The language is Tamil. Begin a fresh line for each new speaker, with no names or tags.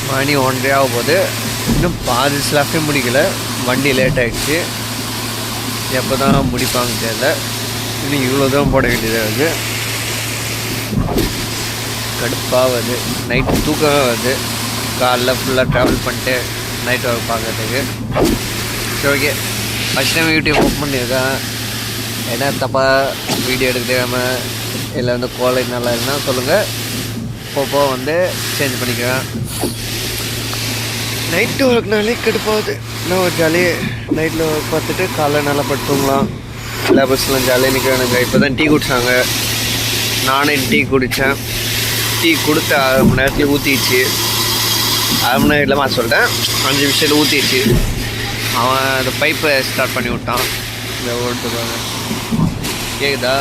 மணி 1:30 ஆக போகுது. இன்னும் பாதி ஸ்லாஃபே முடிக்கல. வண்டி லேட் ஆகிடுச்சு. எப்போ தான் முடிப்பாங்க தெரியல. இன்னும் இவ்வளோ தூரம் போட வேண்டியதாக இருக்குது. கடுப்பாகுது. நைட்டு தூக்கமே வருது. காலைல ஃபுல்லாக ட்ராவல் பண்ணிட்டு நைட் ஒர்க் பார்க்கறதுக்கு. சரி, okay. First time YouTube open பண்ணியிருக்கேன். ஏன்னா தப்பாக வீடியோ எடுக்க தெரியாமல் இல்லை குவாலிட்டி நல்லா இல்லைன்னா சொல்லுங்கள். போக சேஞ்ச் பண்ணிக்கிறேன். நைட்டு ஒர்க்னாலே கடுப்பாகுது. நான் ஒரு ஜாலியாக நைட்டில் ஒர்க் பார்த்துட்டு காலைல நல்லா படுத்துங்களாம். லேபர்ஸ்லாம் ஜாலியாக நிற்கிறானுங்க. இப்போ தான் டீ குடித்தாங்க. நானே டீ குடித்தேன். டீ கொடுத்து 1/2 மணி நேரத்தில் ஊற்றிடுச்சு. 1/2 மணி நேரம் இல்லாமல் சொல்லிட்டேன், 5 நிமிஷத்தில் ஊற்றிடுச்சு. அவன் அந்த பைப்பை ஸ்டார்ட் பண்ணி விட்டான். இந்த ஓட்டுக்காக கேட்குதா?